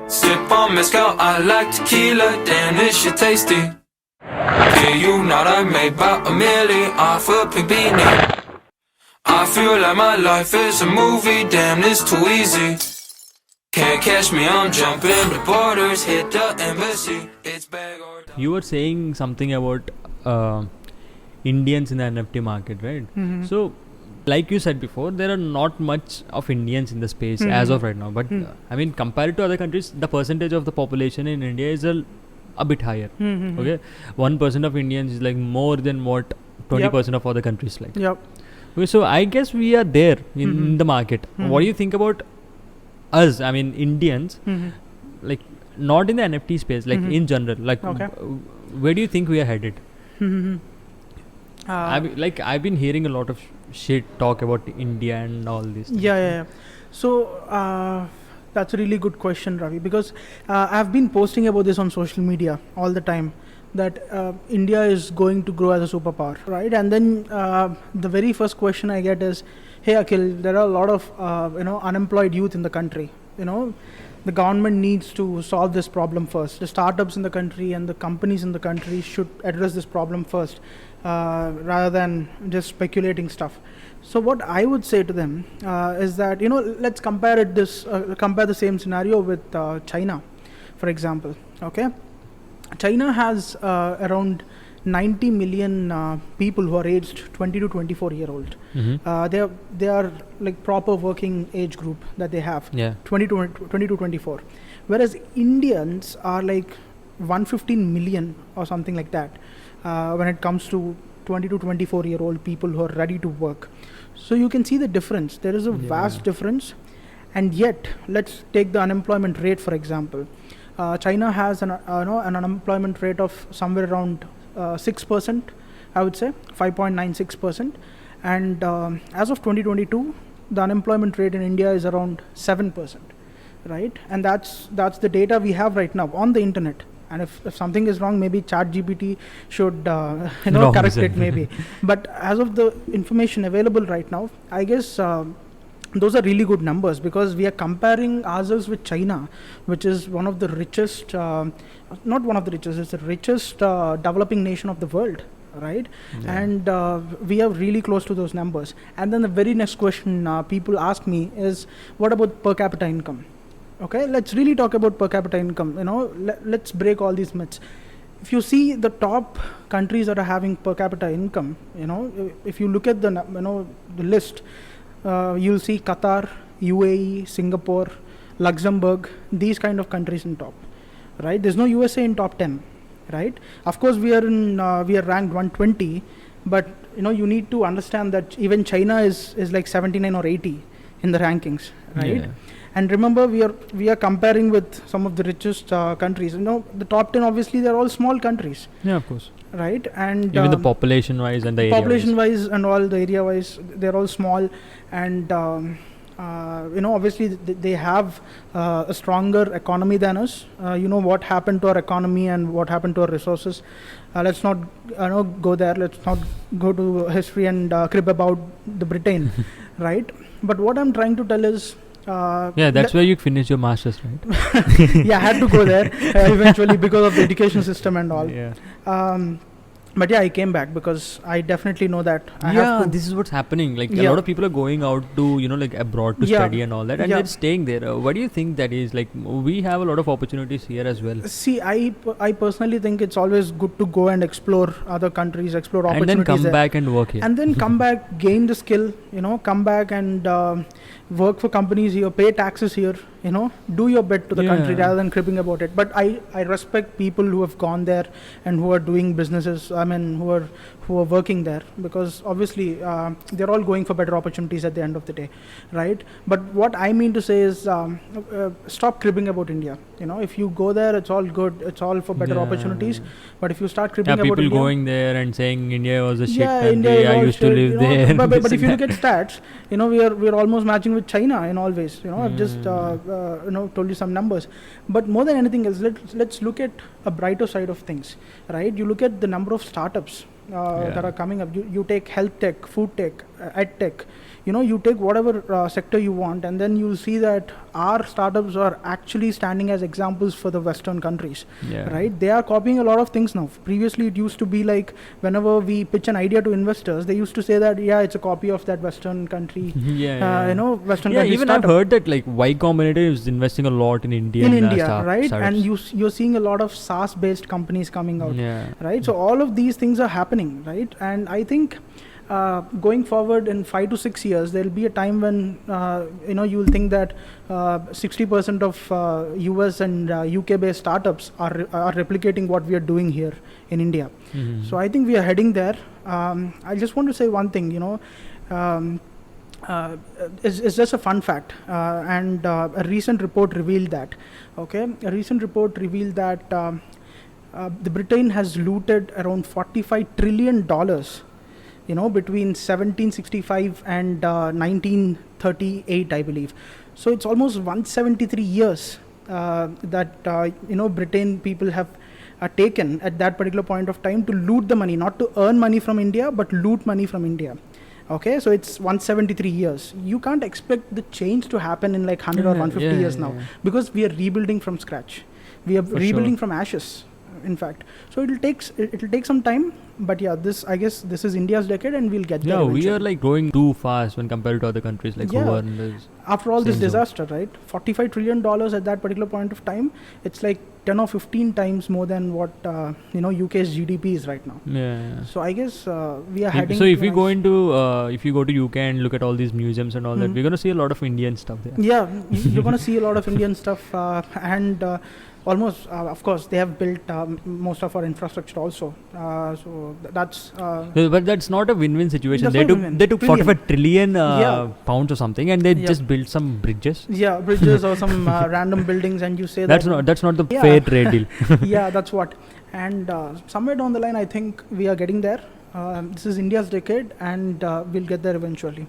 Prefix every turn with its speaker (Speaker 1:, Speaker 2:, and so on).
Speaker 1: Sip on mezcal, I like tequila, damn this shit tasty. Yeah, you know I made about $1 million off a pink beanie. I feel like my life is a movie, damn this too easy. Can't catch me, I'm jumping the borders, hit the embassy. It's bag or die.
Speaker 2: You were saying something about Indians in the NFT market, right? So, like you said before, there are not much of Indians in the space as of right now. But I mean, compared to other countries, the percentage of the population in India is a bit higher. Okay, 1% of Indians is like more than what 20% of other countries like.
Speaker 3: Yep.
Speaker 2: Okay, so I guess we are there in the market. What do you think about us? I mean, Indians, like not in the NFT space, like in general. Like, where do you think we are headed? I've been hearing a lot of shit talk about India and all this.
Speaker 3: Yeah. So that's a really good question, Ravi, because I've been posting about this on social media all the time, that India is going to grow as a superpower, right? And then the very first question I get is, hey Akhil, there are a lot of unemployed youth in the country. The government needs to solve this problem first. The startups in the country and the companies in the country should address this problem first, rather than just speculating stuff. So what I would say to them is that let's compare the same scenario with China, for example. Okay, China has around 90 million people who are aged 20 to 24 year old. They are like proper working age group that they have. 20 to 24, whereas Indians are like 115 million or something like that when it comes to 20 to 24 year old people who are ready to work. So you can see the difference. There is a vast difference. And yet, let's take the unemployment rate for example. China has an unemployment rate of somewhere around 6%, I would say 5.96%, and as of 2022 the unemployment rate in India is around 7%, right? And that's the data we have right now on the internet. And if something is wrong, maybe ChatGPT should correct it maybe. But as of the information available right now, I guess those are really good numbers, because we are comparing ourselves with China, which is one of the richest, not one of the richest, it's the richest developing nation of the world, right? And we are really close to those numbers. And then the very next question people ask me is, what about per capita income? Okay, let's really talk about per capita income. Let's break all these myths. If you see the top countries that are having per capita income, if you look at the list, you'll see Qatar, UAE, Singapore, Luxembourg, these kind of countries in top, right? There's no USA in top 10, right? Of course, we are ranked 120, but you need to understand that even China is like 79 or 80 in the rankings, right? Yeah. And remember, we are comparing with some of the richest countries. The top 10, obviously, they're all small countries. Yeah, of course. Right? And
Speaker 2: even the population-wise and the area-wise.
Speaker 3: Population-wise and all the area-wise, they're all small. And, obviously, they have a stronger economy than us. What happened to our economy and what happened to our resources. Let's not go there. Let's not go to history and crib about the Britain, right? But what I'm trying to tell is,
Speaker 2: that's where you finished your master's, right?
Speaker 3: Yeah, I had to go there eventually because of the education system and all. But I came back because I definitely know that I have to.
Speaker 2: This is what's happening. Like a lot of people are going out to abroad to study and all that, and they're staying there. What do you think that is? Like, we have a lot of opportunities here as well.
Speaker 3: See, I personally think it's always good to go and explore other countries, explore opportunities,
Speaker 2: and then come back and work here.
Speaker 3: And then come back, gain the skill. Come back and work for companies here, pay taxes here. Do your bit to the country rather than cribbing about it. But I respect people who have gone there and who are doing businesses. Who are working there, because obviously they're all going for better opportunities at the end of the day, right? But what I mean to say is, stop cribbing about India. If you go there, it's all good. It's all for better opportunities. But if you start cribbing about
Speaker 2: people
Speaker 3: India,
Speaker 2: going there and saying India was a shit country, I used to live there.
Speaker 3: But if you look at stats, we're almost matching with China in all ways. I've just told you some numbers. But more than anything else, let's look at a brighter side of things, right? You look at the number of startups that are coming up. You take health tech, food tech, ed tech, you take whatever sector you want, and then you'll see that our startups are actually standing as examples for the Western countries, right? They are copying a lot of things now. Previously, it used to be like whenever we pitch an idea to investors, they used to say that, it's a copy of that Western country, Western country
Speaker 2: even
Speaker 3: startup.
Speaker 2: I've heard that like Y Combinator is investing a lot in India.
Speaker 3: Right?
Speaker 2: Startups.
Speaker 3: And you're seeing a lot of SaaS-based companies coming out, right? So all of these things are happening, right? And I think going forward in 5 to 6 years, there'll be a time when you'll think that 60% of US and UK based startups are replicating what we are doing here in India. So I think we are heading there. I just want to say one thing, it's just a fun fact, and a recent report revealed that. A recent report revealed that the Britain has looted around $45 trillion, between 1765 and 1938, I believe. So it's almost 173 years that Britain people have taken at that particular point of time to loot the money, not to earn money from India, but loot money from India. So it's 173 years. You can't expect the change to happen in like 100 or 150 years now, because we are rebuilding from scratch. We are rebuilding from ashes, in fact. So it'll take some time, but I guess this is India's decade, and we'll get there eventually.
Speaker 2: We are like growing too fast when compared to other countries like
Speaker 3: after all this disaster, right? $45 trillion at that particular point of time, it's like 10 or 15 times more than what UK's GDP is right now. So I guess we are heading.
Speaker 2: So if you go to UK and look at all these museums and all that, we're gonna see a lot of Indian stuff there.
Speaker 3: You're gonna see a lot of Indian stuff, and almost, of course, they have built most of our infrastructure also. So that's.
Speaker 2: But that's not a win-win situation. They took 45 trillion pounds or something, and they just built some bridges.
Speaker 3: Bridges or some random buildings, and you say
Speaker 2: that's not the fair trade deal.
Speaker 3: That's what. And somewhere down the line, I think we are getting there. This is India's decade, and we'll get there eventually.